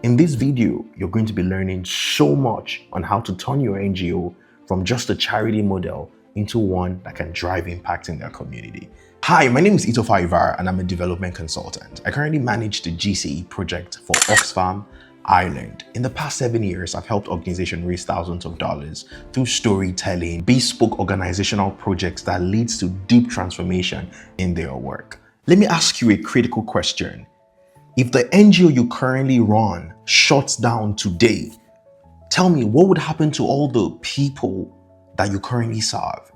In this video, you're going to be learning so much on how to turn your NGO from just a charity model into one that can drive impact in their community. Hi, my name is Itofa Ivar and I'm a development consultant. I currently manage the GCE project for Oxfam, Ireland. In the past 7 years, I've helped organizations raise thousands of dollars through storytelling, bespoke organizational projects that leads to deep transformation in their work. Let me ask you a critical question. If the NGO you currently run shuts down today, tell me what would happen to all the people that you currently serve?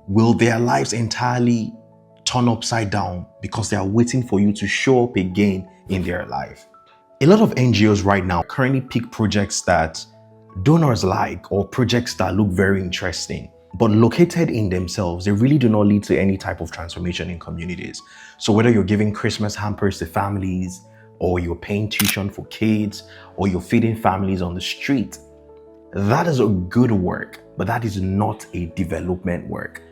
Will their lives entirely turn upside down because they are waiting for you to show up again in their life? A lot of NGOs right now currently pick projects that donors like or projects that look very interesting, but located in themselves, they really do not lead to any type of transformation in communities. So whether you're giving Christmas hampers to families, or you're paying tuition for kids, or you're feeding families on the street, that is a good work, but that is not a development work.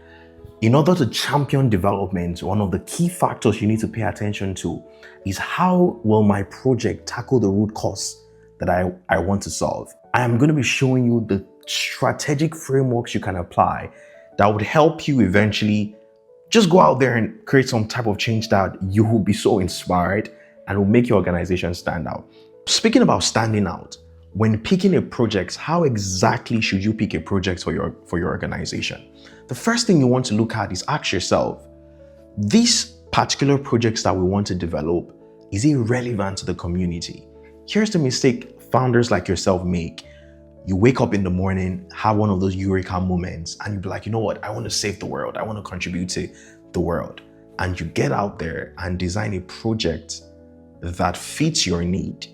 In order to champion development, one of the key factors you need to pay attention to is how will my project tackle the root cause that I want to solve. I am going to be showing you the strategic frameworks you can apply that would help you eventually just go out there and create some type of change that you will be so inspired and will make your organization stand out. Speaking about standing out, when picking a project, how exactly should you pick a project for your organization? The first thing you want to look at is ask yourself, these particular projects that we want to develop, is it relevant to the community? Here's the mistake founders like yourself make. You wake up in the morning, have one of those eureka moments, and you be like, you know what? I want to save the world. I want to contribute to the world. And you get out there and design a project that fits your need,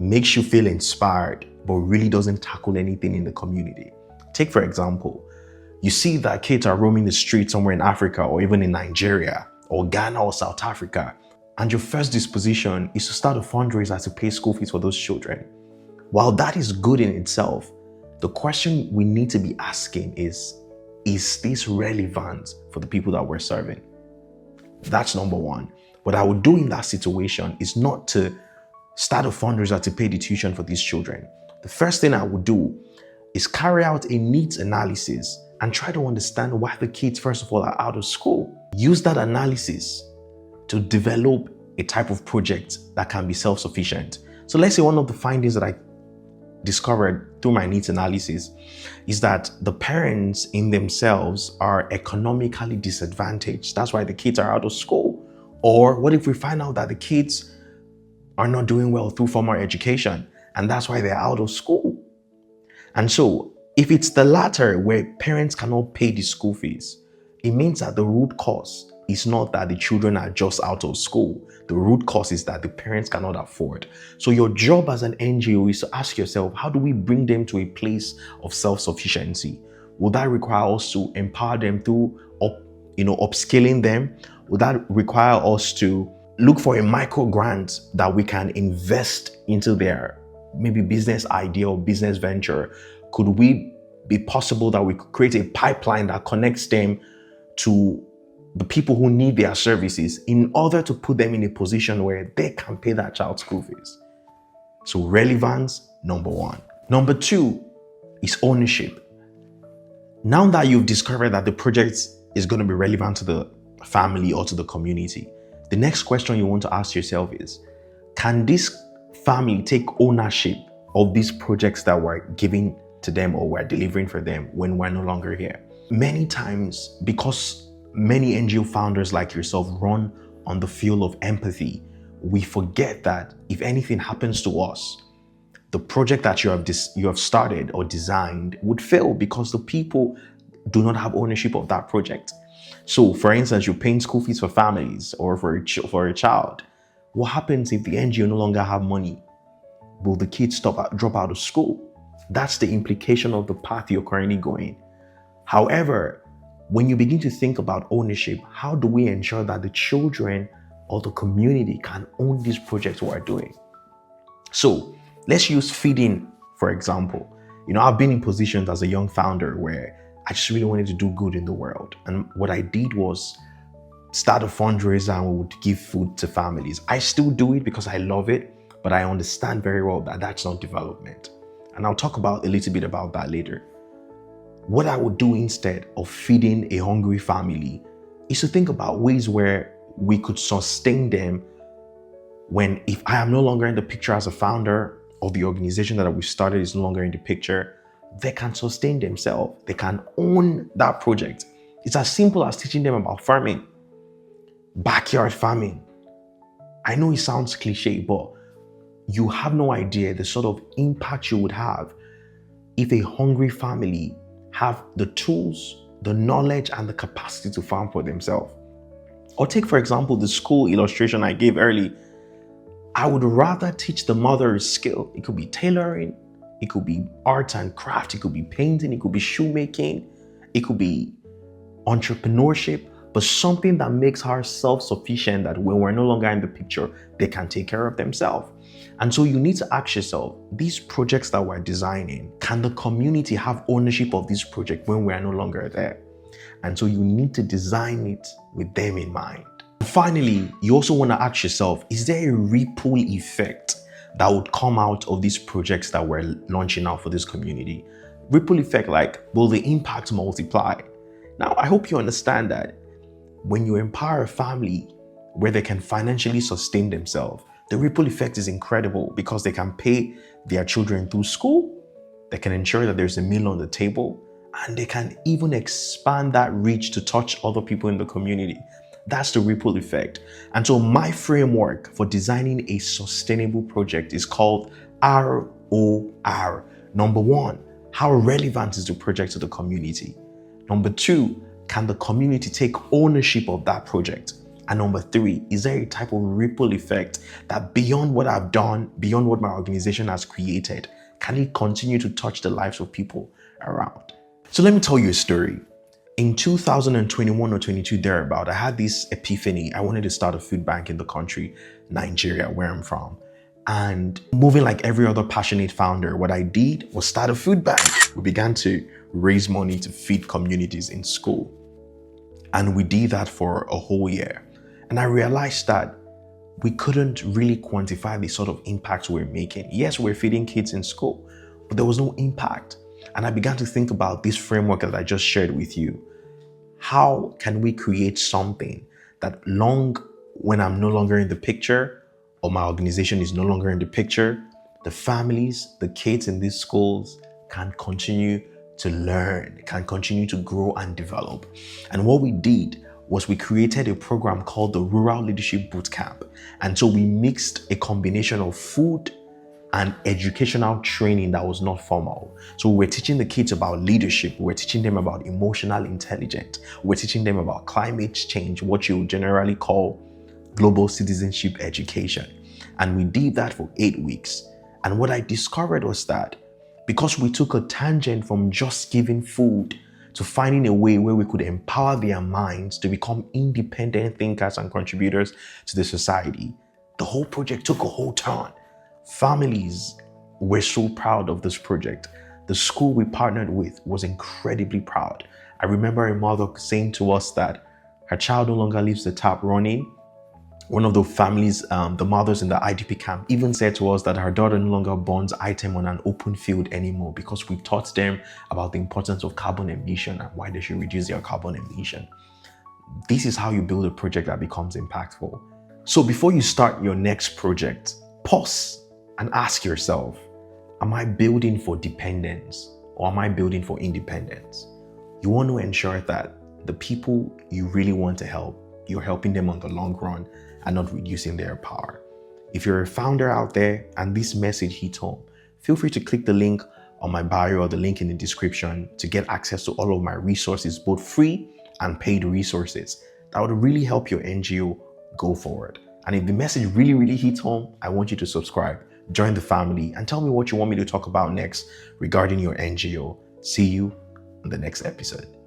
makes you feel inspired, but really doesn't tackle anything in the community. Take, for example, you see that kids are roaming the streets somewhere in Africa or even in Nigeria or Ghana or South Africa, and your first disposition is to start a fundraiser to pay school fees for those children. While that is good in itself, the question we need to be asking is this relevant for the people that we're serving? That's number one. What I would do in that situation is not to start a fundraiser to pay the tuition for these children. The first thing I would do is carry out a needs analysis and try to understand why the kids, first of all, are out of school. Use that analysis to develop a type of project that can be self-sufficient. So let's say one of the findings that I discovered through my needs analysis is that the parents in themselves are economically disadvantaged. That's why the kids are out of school. Or what if we find out that the kids are not doing well through formal education and that's why they're out of school? And so if it's the latter, where parents cannot pay the school fees, it means that the root cause is not that the children are just out of school. The root cause is that the parents cannot afford. So your job as an NGO is to ask yourself, how do we bring them to a place of self-sufficiency? Will that require us to empower them through upskilling them? Would that require us to look for a micro grant that we can invest into their maybe business idea or business venture? Could we be possible that we could create a pipeline that connects them to the people who need their services in order to put them in a position where they can pay that child's school fees? So relevance, number one. Number two is ownership. Now that you've discovered that the project is going to be relevant to the family or to the community, the next question you want to ask yourself is, can this family take ownership of these projects that we're giving to them or we're delivering for them when we're no longer here? Many times, because many NGO founders like yourself run on the fuel of empathy, we forget that if anything happens to us, the project that you have started or designed would fail because the people do not have ownership of that project. So for instance, you're paying school fees for families or for a child. What happens if the NGO no longer have money? Will the kids drop out of school? That's the implication of the path you're currently going. However, when you begin to think about ownership, how do we ensure that the children or the community can own these projects we're doing? So let's use feeding, for example. I've been in positions as a young founder where I just really wanted to do good in the world. And what I did was start a fundraiser and we would give food to families. I still do it because I love it, but I understand very well that that's not development. And I'll talk about a little bit about that later. What I would do instead of feeding a hungry family is to think about ways where we could sustain them when, if I am no longer in the picture as a founder, or the organization that we started is no longer in the picture, they can sustain themselves. They can own that project. It's as simple as teaching them about farming, backyard farming. I know it sounds cliche, but you have no idea the sort of impact you would have if a hungry family have the tools, the knowledge, and the capacity to farm for themselves. Or take, for example, the school illustration I gave early. I would rather teach the mother a skill. It could be tailoring, it could be art and craft, it could be painting, it could be shoemaking, it could be entrepreneurship, but something that makes her self-sufficient, that when we're no longer in the picture, they can take care of themselves. And so you need to ask yourself, these projects that we're designing, can the community have ownership of this project when we are no longer there? And so you need to design it with them in mind. Finally, you also want to ask yourself, is there a ripple effect that would come out of these projects that we're launching out for this community? Ripple effect, like, will the impact multiply? Now, I hope you understand that when you empower a family where they can financially sustain themselves, the ripple effect is incredible, because they can pay their children through school, they can ensure that there's a meal on the table, and they can even expand that reach to touch other people in the community. That's the ripple effect. And so my framework for designing a sustainable project is called ROR. Number one, how relevant is the project to the community? Number two, can the community take ownership of that project? And number three, is there a type of ripple effect that beyond what I've done, beyond what my organization has created, can it continue to touch the lives of people around? So let me tell you a story. In 2021 or 22 thereabout, I had this epiphany. I wanted to start a food bank in the country, Nigeria, where I'm from. And moving like every other passionate founder, what I did was start a food bank. We began to raise money to feed communities in school. And we did that for a whole year. And I realized that we couldn't really quantify the sort of impact we're making. Yes, we're feeding kids in school, but there was no impact. And I began to think about this framework that I just shared with you. How can we create something that when I'm no longer in the picture, or my organization is no longer in the picture, the families, the kids in these schools can continue to learn, can continue to grow and develop. And what we did was we created a program called the Rural Leadership Bootcamp. And so we mixed a combination of food and educational training that was not formal. So we're teaching the kids about leadership, we're teaching them about emotional intelligence, we're teaching them about climate change, what you would generally call global citizenship education. And we did that for 8 weeks. And what I discovered was that because we took a tangent from just giving food to finding a way where we could empower their minds to become independent thinkers and contributors to the society, the whole project took a whole turn. Families were so proud of this project. The school we partnered with was incredibly proud. I remember a mother saying to us that her child no longer leaves the tap running. One of the families, the mothers in the IDP camp, even said to us that her daughter no longer burns item on an open field anymore because we've taught them about the importance of carbon emission and why they should reduce their carbon emission. This is how you build a project that becomes impactful. So before you start your next project, pause and ask yourself, am I building for dependence or am I building for independence? You want to ensure that the people you really want to help, you're helping them on the long run and not reducing their power. If you're a founder out there and this message hits home, feel free to click the link on my bio or the link in the description to get access to all of my resources, both free and paid resources. That would really help your NGO go forward. And if the message really hits home, I want you to subscribe, join the family, and tell me what you want me to talk about next regarding your NGO. See you in the next episode.